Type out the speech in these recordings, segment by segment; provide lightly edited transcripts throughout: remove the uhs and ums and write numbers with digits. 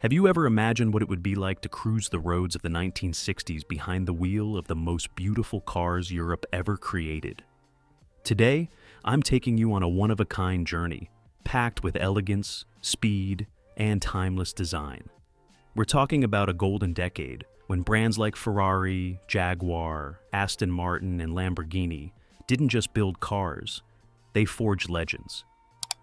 Have you ever imagined what it would be like to cruise the roads of the 1960s behind the wheel of the most beautiful cars Europe ever created? Today, I'm taking you on a one-of-a-kind journey, packed with elegance, speed, and timeless design. We're talking about a golden decade when brands like Ferrari, Jaguar, Aston Martin, and Lamborghini didn't just build cars, they forged legends.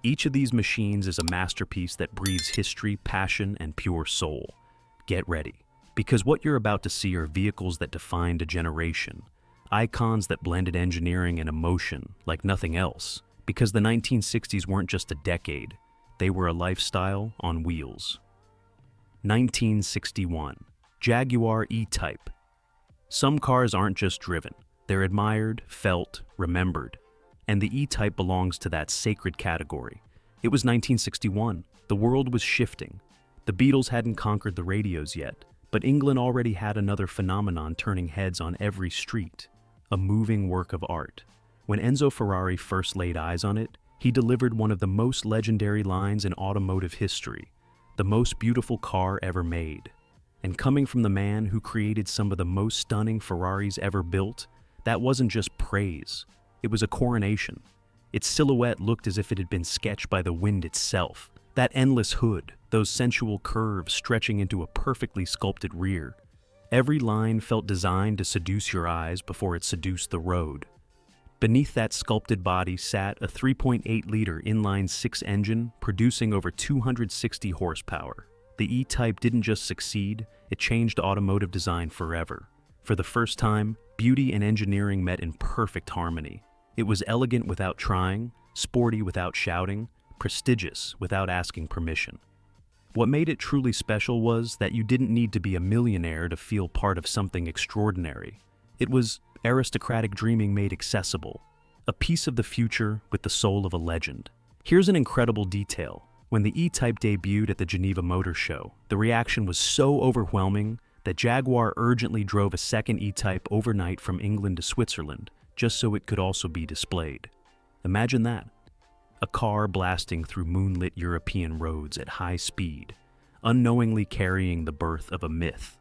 Each of these machines is a masterpiece that breathes history, passion, and pure soul. Get ready, because what you're about to see are vehicles that defined a generation, icons that blended engineering and emotion like nothing else, because the 1960s weren't just a decade, they were a lifestyle on wheels. 1961. Jaguar E-Type. Some cars aren't just driven, they're admired, felt, remembered. And the E-Type belongs to that sacred category. It was 1961. The world was shifting. The Beatles hadn't conquered the radios yet, but England already had another phenomenon turning heads on every street, a moving work of art. When Enzo Ferrari first laid eyes on it, he delivered one of the most legendary lines in automotive history, the most beautiful car ever made. And coming from the man who created some of the most stunning Ferraris ever built, that wasn't just praise. It was a coronation. Its silhouette looked as if it had been sketched by the wind itself. That endless hood, those sensual curves stretching into a perfectly sculpted rear. Every line felt designed to seduce your eyes before it seduced the road. Beneath that sculpted body sat a 3.8-liter inline-six engine producing over 260 horsepower. The E-Type didn't just succeed, it changed automotive design forever. For the first time, beauty and engineering met in perfect harmony. It was elegant without trying, sporty without shouting, prestigious without asking permission. What made it truly special was that you didn't need to be a millionaire to feel part of something extraordinary. It was aristocratic dreaming made accessible, a piece of the future with the soul of a legend. Here's an incredible detail. When the E-Type debuted at the Geneva Motor Show, the reaction was so overwhelming that Jaguar urgently drove a second E-Type overnight from England to Switzerland, just so it could also be displayed. Imagine that. A car blasting through moonlit European roads at high speed, unknowingly carrying the birth of a myth.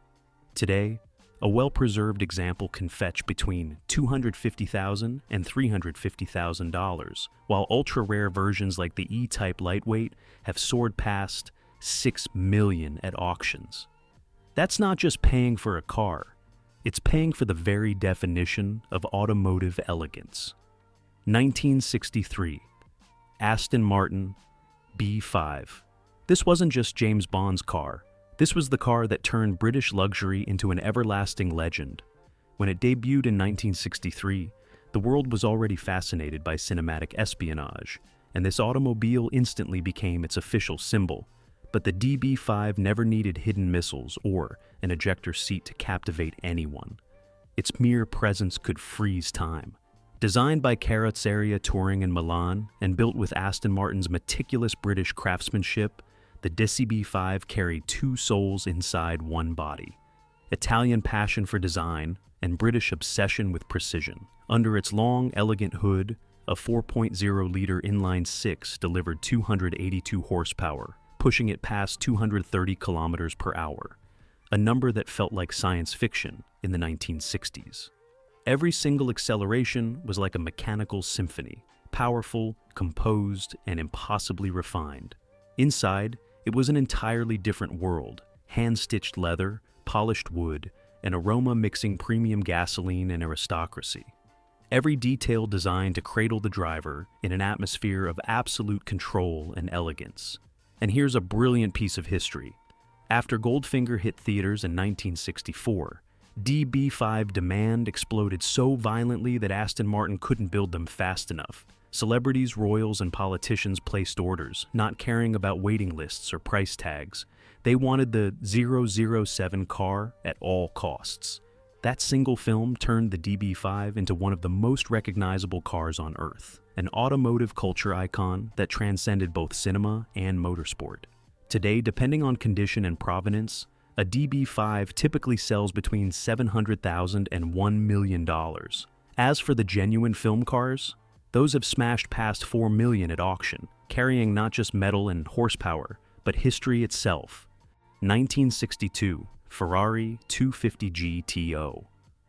Today, a well-preserved example can fetch between $250,000 and $350,000, while ultra-rare versions like the E-Type Lightweight have soared past $6 million at auctions. That's not just paying for a car, it's paying for the very definition of automotive elegance. 1963. Aston Martin DB5. This wasn't just James Bond's car. This was the car that turned British luxury into an everlasting legend. When it debuted in 1963, the world was already fascinated by cinematic espionage, and this automobile instantly became its official symbol. But the DB5 never needed hidden missiles or an ejector seat to captivate anyone. Its mere presence could freeze time. Designed by Carrozzeria Touring in Milan and built with Aston Martin's meticulous British craftsmanship, the DB5 carried two souls inside one body. Italian passion for design and British obsession with precision. Under its long, elegant hood, a 4.0-liter inline-six delivered 282 horsepower, pushing it past 230 kilometers per hour, a number that felt like science fiction in the 1960s. Every single acceleration was like a mechanical symphony, powerful, composed, and impossibly refined. Inside, it was an entirely different world, hand-stitched leather, polished wood, and aroma mixing premium gasoline and aristocracy. Every detail designed to cradle the driver in an atmosphere of absolute control and elegance. And here's a brilliant piece of history. After Goldfinger hit theaters in 1964, DB5 demand exploded so violently that Aston Martin couldn't build them fast enough. Celebrities, royals, and politicians placed orders, not caring about waiting lists or price tags. They wanted the 007 car at all costs. That single film turned the DB5 into one of the most recognizable cars on Earth, an automotive culture icon that transcended both cinema and motorsport. Today, depending on condition and provenance, a DB5 typically sells between $700,000 and $1 million. As for the genuine film cars, those have smashed past $4 million at auction, carrying not just metal and horsepower, but history itself. 1962, Ferrari 250 GTO.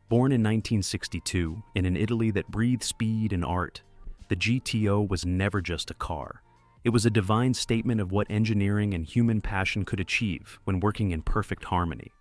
Born in 1962 in an Italy that breathed speed and art, the GTO was never just a car. It was a divine statement of what engineering and human passion could achieve when working in perfect harmony.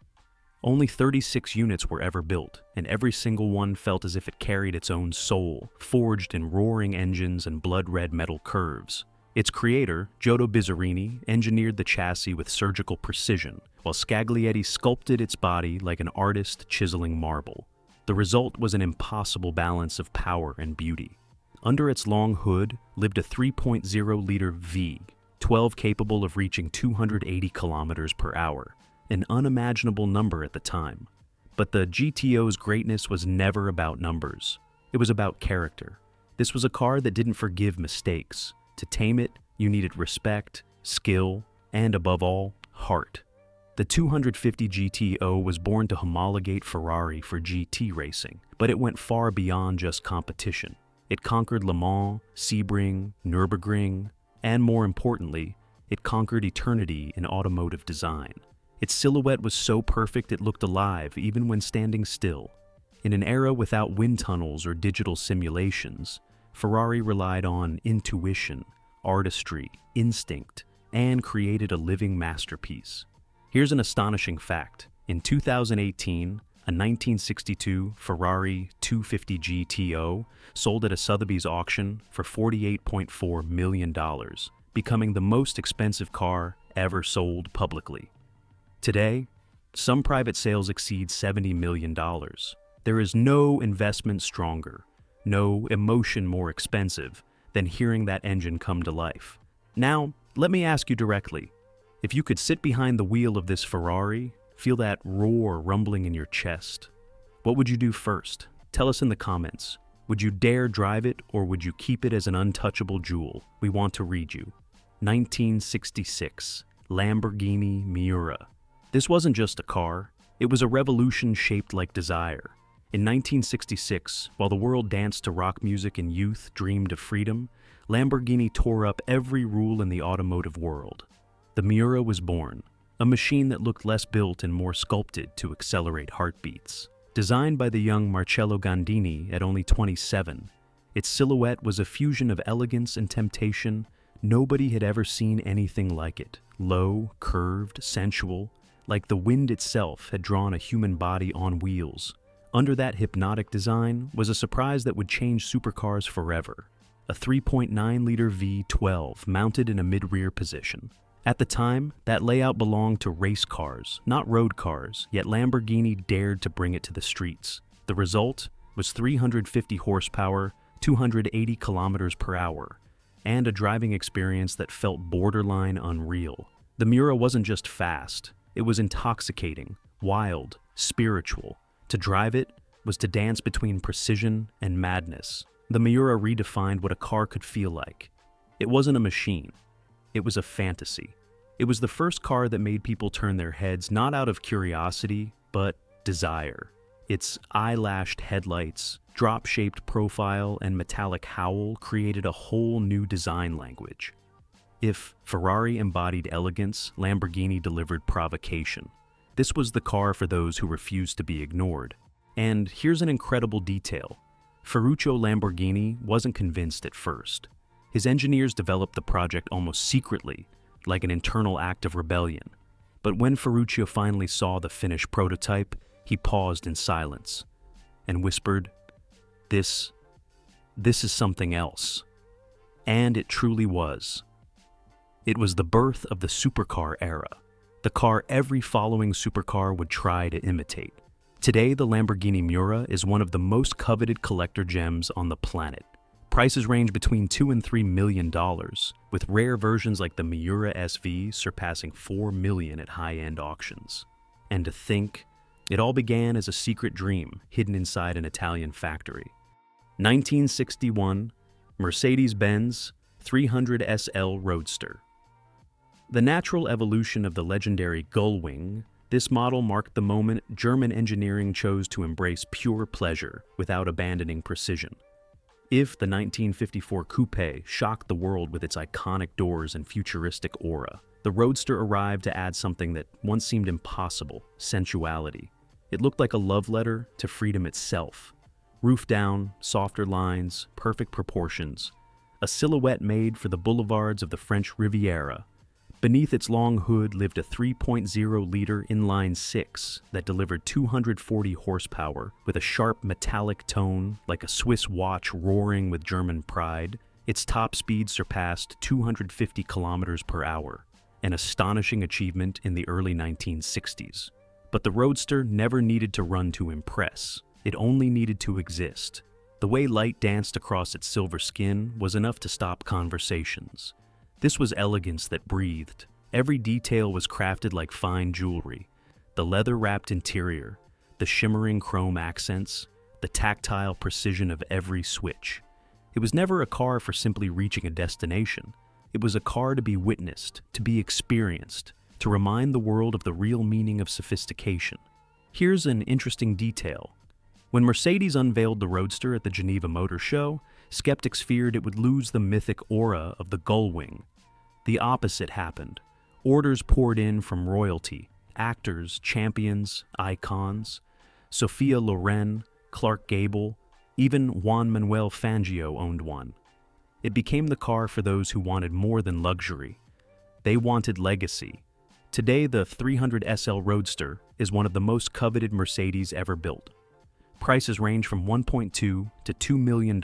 Only 36 units were ever built, and every single one felt as if it carried its own soul, forged in roaring engines and blood-red metal curves. Its creator, Giotto Bizzarini, engineered the chassis with surgical precision, while Scaglietti sculpted its body like an artist chiseling marble. The result was an impossible balance of power and beauty. Under its long hood lived a 3.0-liter V12 capable of reaching 280 kilometers per hour, an unimaginable number at the time. But the GTO's greatness was never about numbers. It was about character. This was a car that didn't forgive mistakes. To tame it, you needed respect, skill, and above all, heart. The 250 GTO was born to homologate Ferrari for GT racing, but it went far beyond just competition. It conquered Le Mans, Sebring, Nürburgring, and more importantly, it conquered eternity in automotive design. Its silhouette was so perfect it looked alive even when standing still. In an era without wind tunnels or digital simulations, Ferrari relied on intuition, artistry, instinct, and created a living masterpiece. Here's an astonishing fact. In 2018, a 1962 Ferrari 250 GTO sold at a Sotheby's auction for $48.4 million, becoming the most expensive car ever sold publicly. Today, some private sales exceed $70 million. There is no investment stronger, no emotion more expensive than hearing that engine come to life. Now, let me ask you directly, if you could sit behind the wheel of this Ferrari, feel that roar rumbling in your chest, what would you do first? Tell us in the comments. Would you dare drive it, or would you keep it as an untouchable jewel? We want to read you. 1966, Lamborghini Miura. This wasn't just a car, it was a revolution shaped like desire. In 1966, while the world danced to rock music and youth dreamed of freedom, Lamborghini tore up every rule in the automotive world. The Miura was born, a machine that looked less built and more sculpted to accelerate heartbeats. Designed by the young Marcello Gandini at only 27, its silhouette was a fusion of elegance and temptation. Nobody had ever seen anything like it. Low, curved, sensual, like the wind itself had drawn a human body on wheels. Under that hypnotic design was a surprise that would change supercars forever. A 3.9-liter V12 mounted in a mid-rear position. At the time, that layout belonged to race cars, not road cars, yet Lamborghini dared to bring it to the streets. The result was 350 horsepower, 280 kilometers per hour, and a driving experience that felt borderline unreal. The Miura wasn't just fast, it was intoxicating, wild, spiritual. To drive it was to dance between precision and madness. The Miura redefined what a car could feel like. It wasn't a machine. It was a fantasy. It was the first car that made people turn their heads not out of curiosity, but desire. Its eyelashed headlights, drop-shaped profile, and metallic howl created a whole new design language. If Ferrari embodied elegance, Lamborghini delivered provocation. This was the car for those who refused to be ignored. And here's an incredible detail. Ferruccio Lamborghini wasn't convinced at first. His engineers developed the project almost secretly, like an internal act of rebellion. But when Ferruccio finally saw the finished prototype, he paused in silence and whispered, This is something else." And it truly was. It was the birth of the supercar era, the car every following supercar would try to imitate. Today, the Lamborghini Miura is one of the most coveted collector gems on the planet. Prices range between $2 and $3 million, with rare versions like the Miura SV surpassing $4 million at high-end auctions. And to think, it all began as a secret dream hidden inside an Italian factory. 1961, Mercedes-Benz 300 SL Roadster. The natural evolution of the legendary Gullwing, this model marked the moment German engineering chose to embrace pure pleasure without abandoning precision. If the 1954 Coupe shocked the world with its iconic doors and futuristic aura, The Roadster arrived to add something that once seemed impossible: sensuality. It looked like a love letter to freedom itself. Roof down, softer lines, perfect proportions. A silhouette made for the boulevards of the French Riviera. Beneath its long hood lived a 3.0-liter inline-six that delivered 240 horsepower with a sharp metallic tone like a Swiss watch roaring with German pride. Its top speed surpassed 250 kilometers per hour, an astonishing achievement in the early 1960s. But the Roadster never needed to run to impress. It only needed to exist. The way light danced across its silver skin was enough to stop conversations. This was elegance that breathed. Every detail was crafted like fine jewelry. The leather-wrapped interior, the shimmering chrome accents, the tactile precision of every switch. It was never a car for simply reaching a destination. It was a car to be witnessed, to be experienced, to remind the world of the real meaning of sophistication. Here's an interesting detail. When Mercedes unveiled the Roadster at the Geneva Motor Show, skeptics feared it would lose the mythic aura of the gullwing. The opposite happened. Orders poured in from royalty, actors, champions, icons. Sophia Loren, Clark Gable, even Juan Manuel Fangio owned one. It became the car for those who wanted more than luxury. They wanted legacy. Today, the 300 SL Roadster is one of the most coveted Mercedes ever built. Prices range from $1.2 to $2 million,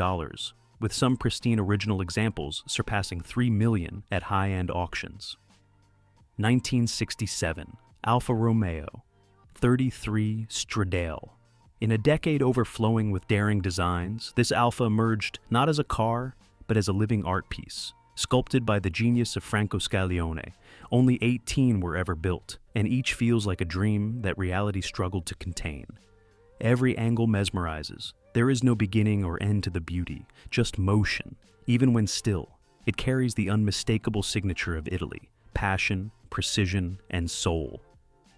with some pristine original examples surpassing $3 million at high-end auctions. 1967, Alfa Romeo, 33 Stradale. In a decade overflowing with daring designs, this Alfa emerged not as a car, but as a living art piece, sculpted by the genius of Franco Scaglione. Only 18 were ever built, and each feels like a dream that reality struggled to contain. Every angle mesmerizes. There is no beginning or end to the beauty, just motion. Even when still, it carries the unmistakable signature of Italy: passion, precision, and soul.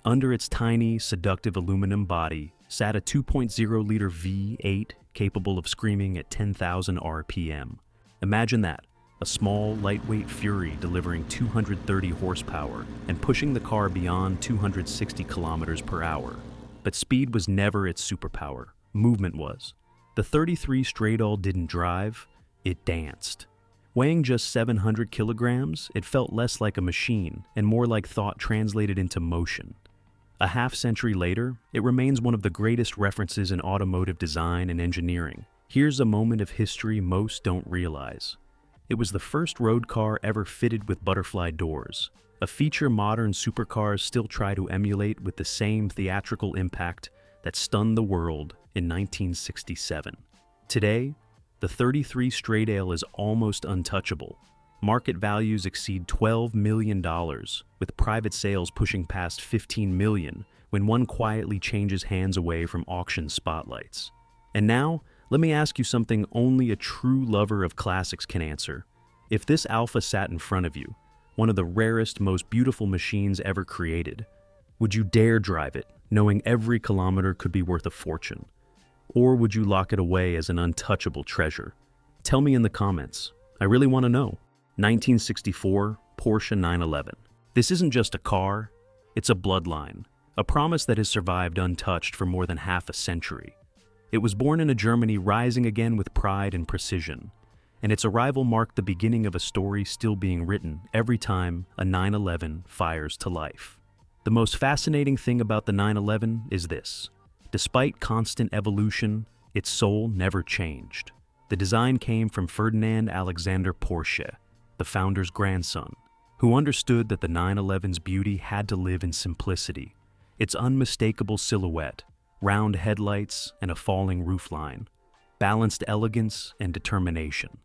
Under its tiny, seductive aluminum body sat a 2.0-liter V8 capable of screaming at 10,000 RPM. Imagine that, a small, lightweight Fury delivering 230 horsepower and pushing the car beyond 260 kilometers per hour. But speed was never its superpower. Movement was. The 33 Stradale didn't drive, it danced. Weighing just 700 kilograms, it felt less like a machine and more like thought translated into motion. A half-century later, it remains one of the greatest references in automotive design and engineering. Here's a moment of history most don't realize. It was the first road car ever fitted with butterfly doors, a feature modern supercars still try to emulate with the same theatrical impact that stunned the world in 1967. Today, the 33 Stradale is almost untouchable. Market values exceed $12 million, with private sales pushing past $15 million when one quietly changes hands away from auction spotlights. And now, let me ask you something only a true lover of classics can answer. If this Alfa sat in front of you, one of the rarest, most beautiful machines ever created, would you dare drive it, knowing every kilometer could be worth a fortune? Or would you lock it away as an untouchable treasure? Tell me in the comments. I really want to know. 1964 Porsche 911. This isn't just a car, it's a bloodline, a promise that has survived untouched for more than half a century. It was born in a Germany rising again with pride and precision, and its arrival marked the beginning of a story still being written every time a 911 fires to life. The most fascinating thing about the 911 is this: despite constant evolution, its soul never changed. The design came from Ferdinand Alexander Porsche, the founder's grandson, who understood that the 911's beauty had to live in simplicity. Its unmistakable silhouette, round headlights and a falling roofline, balanced elegance and determination.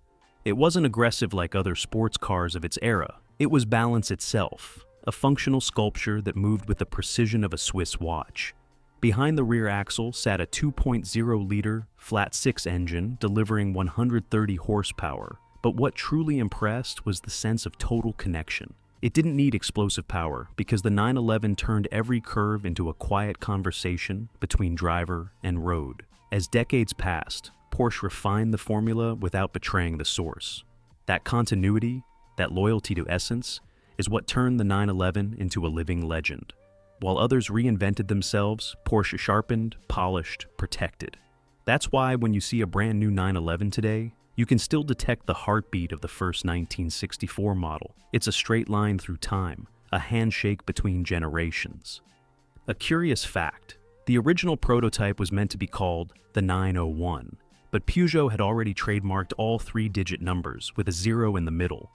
It wasn't aggressive like other sports cars of its era. It was balance itself, a functional sculpture that moved with the precision of a Swiss watch. Behind the rear axle sat a 2.0-liter flat-six engine delivering 130 horsepower, but what truly impressed was the sense of total connection. It didn't need explosive power because the 911 turned every curve into a quiet conversation between driver and road. As decades passed, Porsche refined the formula without betraying the source. That continuity, that loyalty to essence, is what turned the 911 into a living legend. While others reinvented themselves, Porsche sharpened, polished, protected. That's why when you see a brand new 911 today, you can still detect the heartbeat of the first 1964 model. It's a straight line through time, a handshake between generations. A curious fact, the original prototype was meant to be called the 901, but Peugeot had already trademarked all three-digit numbers with a 0 in the middle.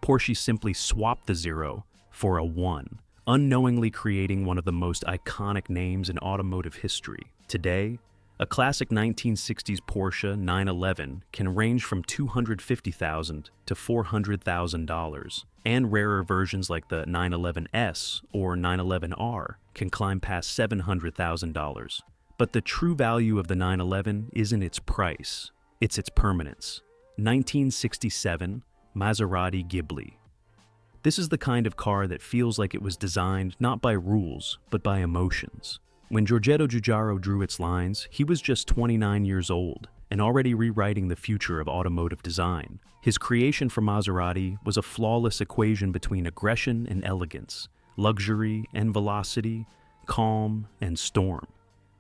Porsche simply swapped the 0 for a 1, unknowingly creating one of the most iconic names in automotive history. Today, a classic 1960s Porsche 911 can range from $250,000 to $400,000, and rarer versions like the 911S or 911R can climb past $700,000. But the true value of the 911 isn't its price, it's its permanence. 1967 Maserati Ghibli. This is the kind of car that feels like it was designed not by rules, but by emotions. When Giorgetto Giugiaro drew its lines, he was just 29 years old and already rewriting the future of automotive design. His creation for Maserati was a flawless equation between aggression and elegance, luxury and velocity, calm and storm.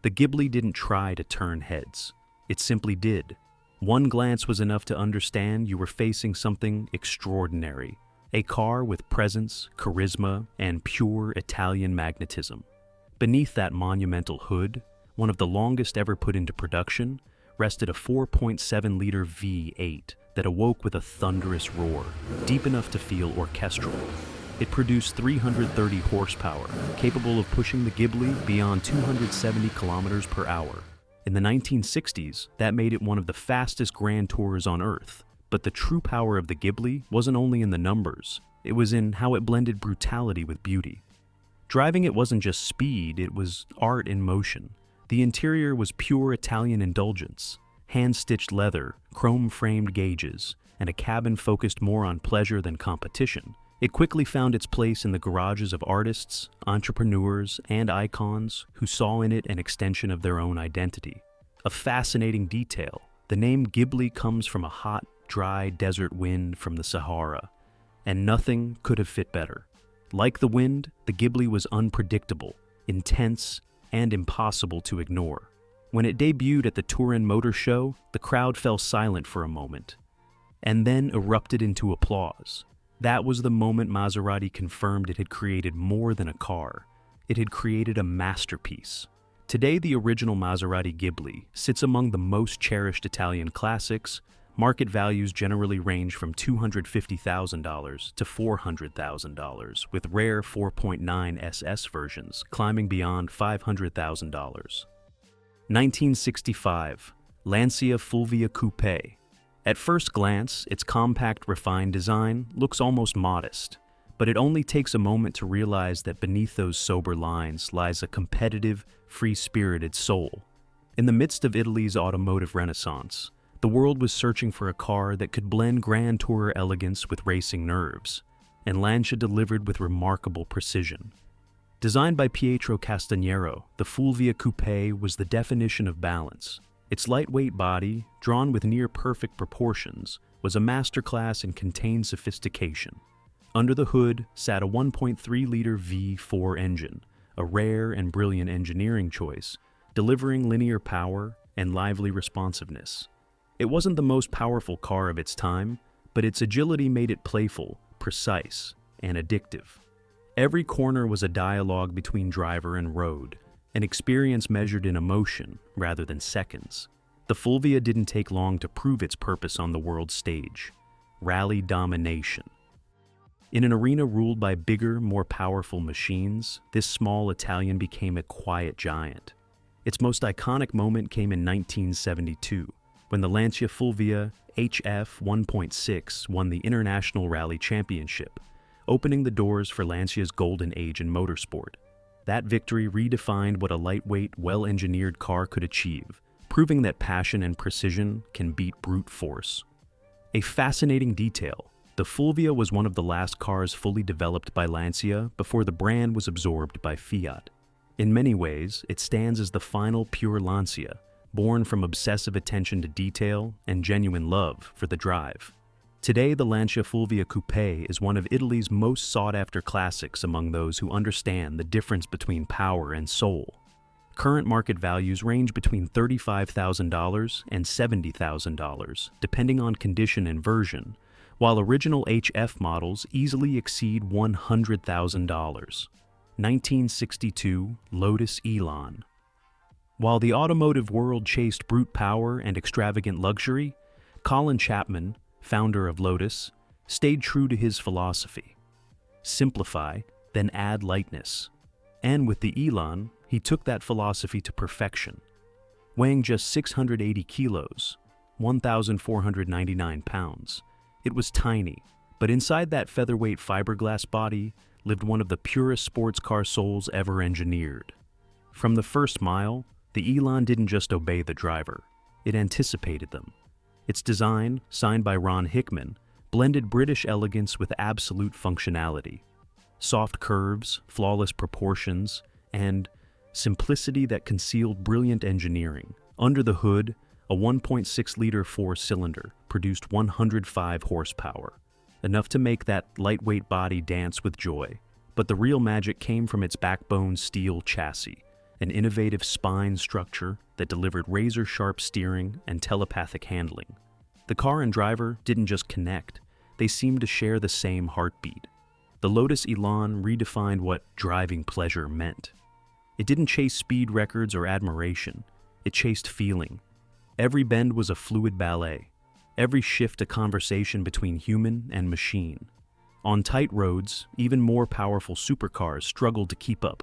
The Ghibli didn't try to turn heads. It simply did. One glance was enough to understand you were facing something extraordinary, a car with presence, charisma, and pure Italian magnetism. Beneath that monumental hood, one of the longest ever put into production, rested a 4.7-liter V8 that awoke with a thunderous roar, deep enough to feel orchestral. It produced 330 horsepower, capable of pushing the Ghibli beyond 270 kilometers per hour. In the 1960s, that made it one of the fastest Grand Tours on Earth. But the true power of the Ghibli wasn't only in the numbers, it was in how it blended brutality with beauty. Driving it wasn't just speed, it was art in motion. The interior was pure Italian indulgence, hand-stitched leather, chrome-framed gauges, and a cabin focused more on pleasure than competition. It quickly found its place in the garages of artists, entrepreneurs, and icons who saw in it an extension of their own identity. A fascinating detail, the name Ghibli comes from a hot, dry desert wind from the Sahara, and nothing could have fit better. Like the wind, the Ghibli was unpredictable, intense, and impossible to ignore. When it debuted at the Turin Motor Show, the crowd fell silent for a moment, and then erupted into applause. That was the moment Maserati confirmed it had created more than a car. It had created a masterpiece. Today, the original Maserati Ghibli sits among the most cherished Italian classics. Market values generally range from $250,000 to $400,000, with rare 4.9 SS versions climbing beyond $500,000. 1965, Lancia Fulvia Coupe. At first glance, its compact, refined design looks almost modest, but it only takes a moment to realize that beneath those sober lines lies a competitive, free-spirited soul. In the midst of Italy's automotive renaissance, the world was searching for a car that could blend Grand Tourer elegance with racing nerves, and Lancia delivered with remarkable precision. Designed by Pietro Castagnero, the Fulvia Coupe was the definition of balance. Its lightweight body, drawn with near-perfect proportions, was a masterclass in contained sophistication. Under the hood sat a 1.3-liter V4 engine, a rare and brilliant engineering choice, delivering linear power and lively responsiveness. It wasn't the most powerful car of its time, but its agility made it playful, precise, and addictive. Every corner was a dialogue between driver and road, an experience measured in emotion rather than seconds. The Fulvia didn't take long to prove its purpose on the world stage: rally domination. In an arena ruled by bigger, more powerful machines, this small Italian became a quiet giant. Its most iconic moment came in 1972, when the Lancia Fulvia HF 1.6 won the International Rally Championship, opening the doors for Lancia's golden age in motorsport. That victory redefined what a lightweight, well-engineered car could achieve, proving that passion and precision can beat brute force. A fascinating detail: the Fulvia was one of the last cars fully developed by Lancia before the brand was absorbed by Fiat. In many ways, it stands as the final pure Lancia, born from obsessive attention to detail and genuine love for the drive. Today, the Lancia Fulvia Coupe is one of Italy's most sought-after classics among those who understand the difference between power and soul. Current market values range between $35,000 and $70,000, depending on condition and version, while original HF models easily exceed $100,000. 1962 Lotus Elan. While the automotive world chased brute power and extravagant luxury, Colin Chapman, founder of Lotus, stayed true to his philosophy. Simplify, then add lightness. And with the Elan, he took that philosophy to perfection. Weighing just 680 kilos, 1,499 pounds, it was tiny, but inside that featherweight fiberglass body lived one of the purest sports car souls ever engineered. From the first mile, the Elan didn't just obey the driver, it anticipated them. Its design, signed by Ron Hickman, blended British elegance with absolute functionality. Soft curves, flawless proportions, and simplicity that concealed brilliant engineering. Under the hood, a 1.6-liter four-cylinder produced 105 horsepower, enough to make that lightweight body dance with joy. But the real magic came from its backbone steel chassis, an innovative spine structure that delivered razor-sharp steering and telepathic handling. The car and driver didn't just connect, they seemed to share the same heartbeat. The Lotus Elan redefined what driving pleasure meant. It didn't chase speed records or admiration, it chased feeling. Every bend was a fluid ballet, every shift a conversation between human and machine. On tight roads, even more powerful supercars struggled to keep up.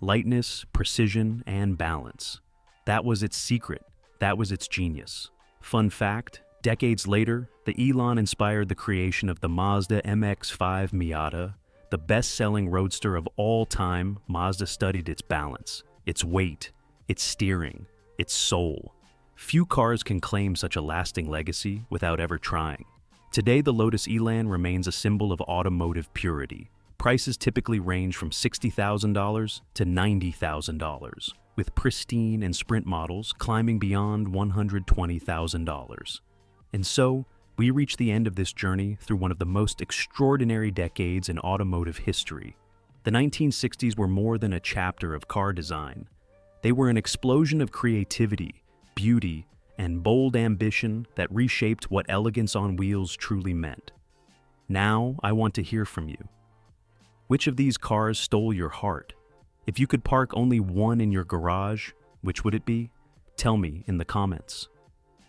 Lightness, precision, and balance. That was its secret, that was its genius. Fun fact, decades later, the Elan inspired the creation of the Mazda MX-5 Miata. The best-selling roadster of all time, Mazda studied its balance, its weight, its steering, its soul. Few cars can claim such a lasting legacy without ever trying. Today, the Lotus Elan remains a symbol of automotive purity. Prices typically range from $60,000 to $90,000, with pristine and sprint models climbing beyond $120,000. And so, we reach the end of this journey through one of the most extraordinary decades in automotive history. The 1960s were more than a chapter of car design. They were an explosion of creativity, beauty, and bold ambition that reshaped what elegance on wheels truly meant. Now, I want to hear from you. Which of these cars stole your heart? If you could park only one in your garage, which would it be? Tell me in the comments.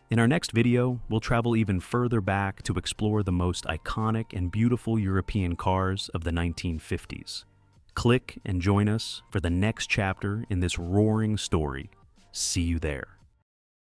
In our next video, we'll travel even further back to explore the most iconic and beautiful European cars of the 1950s. Click and join us for the next chapter in this roaring story. See you there.